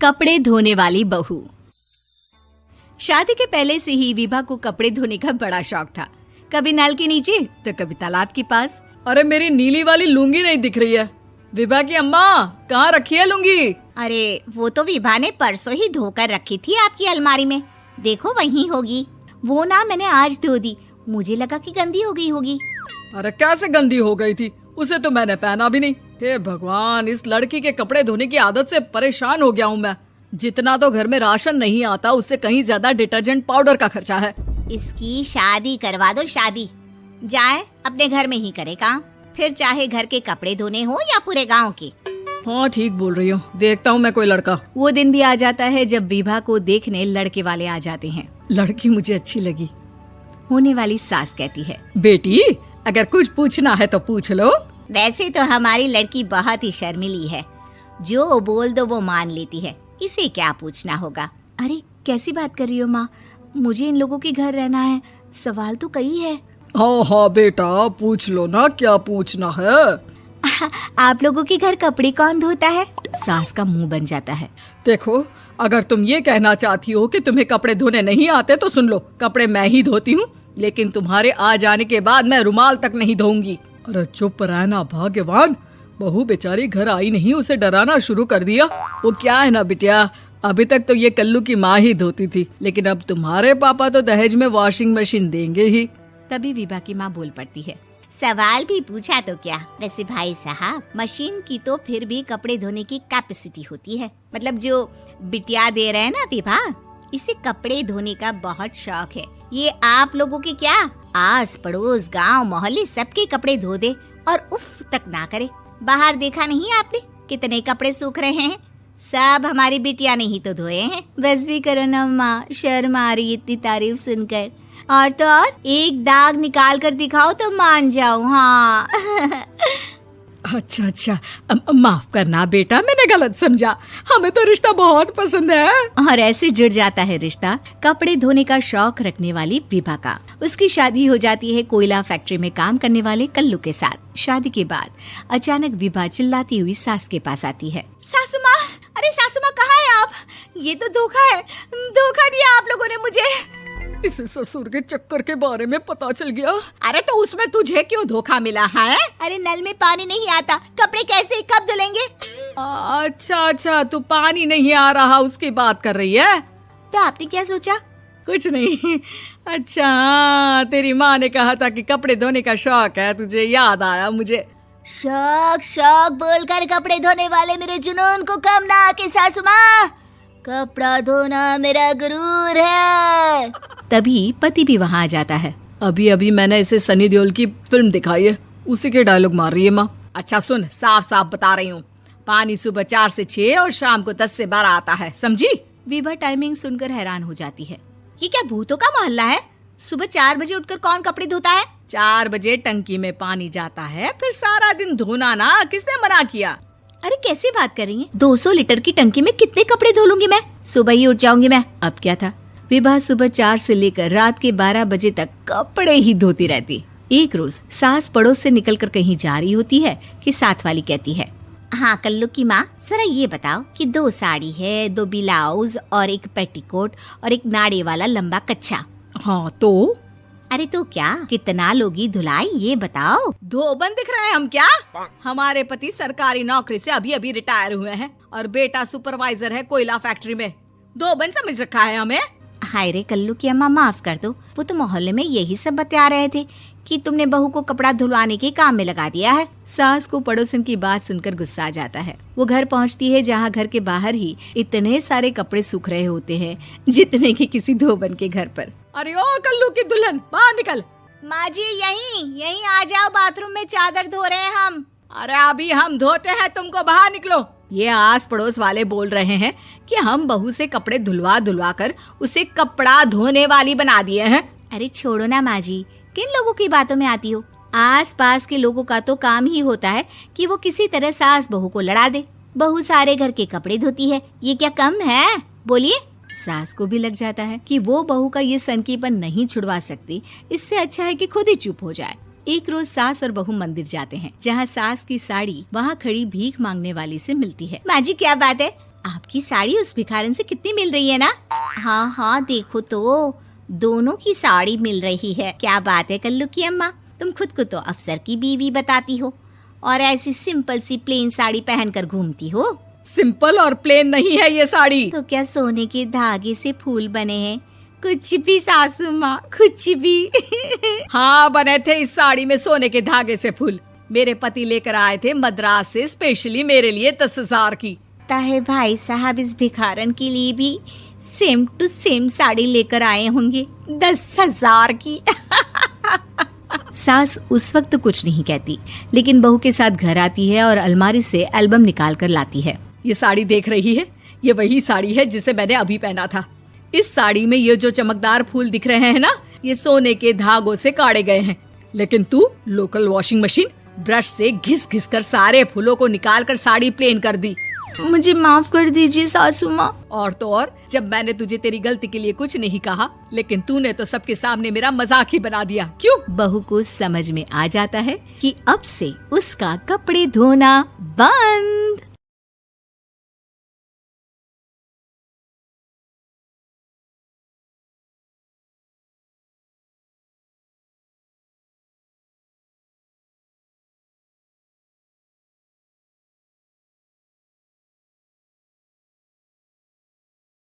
कपड़े धोने वाली बहू। शादी के पहले से ही विभा को कपड़े धोने का बड़ा शौक था। कभी नल के नीचे तो कभी तालाब के पास। अरे मेरी नीली वाली लुंगी नहीं दिख रही है। विभा की अम्मा, कहाँ रखी है लुंगी? अरे वो तो विभा ने परसों ही धोकर रखी थी आपकी अलमारी में, देखो वहीं होगी। वो ना मैंने आज धो दी, मुझे लगा कि गंदी हो गई होगी। अरे कैसे गंदी हो गई थी? उसे तो मैंने पहना भी नहीं। हे भगवान, इस लड़की के कपड़े धोने की आदत से परेशान हो गया हूँ मैं। जितना तो घर में राशन नहीं आता, उससे कहीं ज्यादा डिटर्जेंट पाउडर का खर्चा है। इसकी शादी करवा दो, शादी जाए अपने घर में ही करे काम, फिर चाहे घर के कपड़े धोने हो या पूरे गांव के। हाँ ठीक बोल रही हूँ, देखता हूँ मैं कोई लड़का। वो दिन भी आ जाता है जब विभा को देखने लड़के वाले आ जाते हैं। लड़की मुझे अच्छी लगी। होने वाली सास कहती है, बेटी अगर कुछ पूछना है तो पूछ लो। वैसे तो हमारी लड़की बहुत ही शर्मीली है, जो बोल दो वो मान लेती है, इसे क्या पूछना होगा। अरे कैसी बात कर रही हो माँ, मुझे इन लोगों के घर रहना है, सवाल तो कई है। हाँ हाँ बेटा, पूछ लो ना, क्या पूछना है। आप लोगों के घर कपड़े कौन धोता है? सास का मुंह बन जाता है। देखो, अगर तुम ये कहना चाहती हो कि तुम्हें कपड़े धोने नहीं आते तो सुन लो, कपड़े मैं ही धोती हूँ, लेकिन तुम्हारे आ जाने के बाद मैं रुमाल तक नहीं धोऊंगी। अरे चुप रहना भाग्यवान, बहू बेचारी घर आई नहीं, उसे डराना शुरू कर दिया। वो क्या है ना बिटिया, अभी तक तो ये कल्लू की माँ ही धोती थी, लेकिन अब तुम्हारे पापा तो दहेज में वॉशिंग मशीन देंगे ही। तभी विभा की माँ बोल पड़ती है, सवाल भी पूछा तो क्या। वैसे भाई साहब, मशीन की तो फिर भी कपड़े धोने की कैपेसिटी होती है। मतलब जो बिटिया दे रहे हैं ना विभा, इसे कपड़े धोने का बहुत शौक है। ये आप लोगों के क्या, आस पड़ोस गांव मोहल्ले सबके कपड़े धो दे और उफ तक ना करे। बाहर देखा नहीं आपने कितने कपड़े सूख रहे हैं? सब हमारी बिटिया ने ही तो धोए हैं। बस भी करो ना माँ, शर्म आ रही इतनी तारीफ सुनकर। और तो और एक दाग निकाल कर दिखाओ तो मान जाऊं। हाँ अच्छा, माफ करना बेटा, मैंने गलत समझा। हमें तो रिश्ता बहुत पसंद है। और ऐसे जुड़ जाता है रिश्ता कपड़े धोने का शौक रखने वाली विभा का। उसकी शादी हो जाती है कोयला फैक्ट्री में काम करने वाले कल्लू के साथ। शादी के बाद अचानक विभा चिल्लाती हुई सास के पास आती है। सासू माँ, अरे सासू माँ कहाँ है आप? ये तो धोखा है, धोखा दिया आप लोगों ने मुझे। इसे ससुर के चक्कर के बारे में पता चल गया। अरे तो उसमें तुझे क्यों धोखा मिला है? अरे नल में पानी नहीं आता, कपड़े कैसे कब धुलेंगे? अच्छा, तू पानी नहीं आ रहा उसकी बात कर रही है। तो आपने क्या सोचा? कुछ नहीं। अच्छा, तेरी माँ ने कहा था कि कपड़े धोने का शौक है तुझे, याद आया मुझे। शौक बोलकर कपड़े धोने वाले मेरे जुनून को कम ना आके सासू माँ, कपड़ा धोना मेरा गुरूर है। तभी पति भी वहाँ आ जाता है। अभी मैंने इसे सनी देओल की फिल्म दिखाई है, उसी के डायलॉग मार रही है माँ। अच्छा सुन, साफ साफ बता रही हूँ, पानी सुबह 4 से 6 और शाम को 10 से 12 आता है, समझी? विभा टाइमिंग सुनकर हैरान हो जाती है। ये क्या भूतों का मोहल्ला है? सुबह 4 बजे उठकर कौन कपड़े धोता है? 4 बजे टंकी में पानी जाता है, फिर सारा दिन धोना ना, किसने मना किया? अरे कैसी बात कर रही हैं? 200 लीटर की टंकी में कितने कपड़े धो लूंगी मैं? सुबह ही उठ जाऊंगी मैं। अब क्या था, विभा सुबह 4 से लेकर रात के 12 बजे तक कपड़े ही धोती रहती। एक रोज सास पड़ोस से निकलकर कहीं जा रही होती है कि साथ वाली कहती है, हाँ कल्लू की माँ, जरा ये बताओ कि 2 साड़ी है, 2 ब्लाउज और एक पेटीकोट और एक नाड़े वाला लंबा कच्छा। हाँ तो? अरे तो क्या, कितना लोगी धुलाई ये बताओ। धोबन दिख रहे हैं हम क्या? हमारे पति सरकारी नौकरी से अभी रिटायर हुए हैं और बेटा सुपरवाइजर है कोयला फैक्ट्री में। धोबन समझ रखा है हमें? हाय रे कल्लू की अम्मा, माफ कर दो, वो तो मोहल्ले में यही सब बता रहे थे कि तुमने बहू को कपड़ा धुलवाने के काम में लगा दिया है। सास को पड़ोसन की बात सुनकर गुस्सा आ जाता है। वो घर पहुंचती है जहां घर के बाहर ही इतने सारे कपड़े सूख रहे होते हैं जितने कि किसी धोबन के घर पर। अरे ओ कल्लू की दुल्हन, बाहर निकल। माँ जी यहीं आ जाओ, बाथरूम में चादर धो रहे हैं हम। अरे अभी हम धोते हैं, तुमको बाहर निकलो। ये आस पड़ोस वाले बोल रहे हैं कि हम बहू से कपड़े धुलवा कर उसे कपड़ा धोने वाली बना दिए हैं। अरे छोड़ो ना माँ जी, किन लोगों की बातों में आती हो? आस पास के लोगों का तो काम ही होता है कि वो किसी तरह सास बहू को लड़ा दे। बहू सारे घर के कपड़े धोती है, ये क्या कम है? बोलिए। सास को भी लग जाता है कि वो बहू का ये सनकीपन नहीं छुड़वा सकती, इससे अच्छा है कि खुद ही चुप हो जाए। एक रोज सास और बहू मंदिर जाते हैं, जहाँ सास की साड़ी वहाँ खड़ी भीख मांगने वाली से मिलती है। माँ जी क्या बात है, आपकी साड़ी उस भिखारन से कितनी मिल रही है ना? हाँ हाँ देखो तो, दोनों की साड़ी मिल रही है। क्या बात है कल्लू की अम्मा, तुम खुद को तो अफसर की बीवी बताती हो और ऐसी सिंपल सी प्लेन साड़ी पहनकर घूमती हो। सिंपल और प्लेन नहीं है ये साड़ी। तो क्या सोने के धागे से फूल बने हैं? कुछ भी सासू माँ, कुछ भी। हाँ बने थे इस साड़ी में सोने के धागे से फूल। मेरे पति लेकर आए थे मद्रास से स्पेशली मेरे लिए 10,000 की। ताहे भाई साहब इस भिखारन के लिए भी सेम टू सेम साड़ी लेकर आए होंगे 10,000 की। सास उस वक्त तो कुछ नहीं कहती, लेकिन बहू के साथ घर आती है और अलमारी से एल्बम निकाल कर लाती है। ये साड़ी देख रही है, ये वही साड़ी है जिसे मैंने अभी पहना था। इस साड़ी में ये जो चमकदार फूल दिख रहे हैं ना, ये सोने के धागों से काढ़े गए हैं। लेकिन तू लोकल वॉशिंग मशीन ब्रश से घिस घिस कर सारे फूलों को निकाल कर साड़ी प्लेन कर दी। मुझे माफ कर दीजिए सासू माँ। और तो और, जब मैंने तुझे तेरी गलती के लिए कुछ नहीं कहा, लेकिन तूने तो सबके सामने मेरा मजाक ही बना दिया। क्यों? बहू को समझ में आ जाता है कि अब से उसका कपड़े धोना बंद।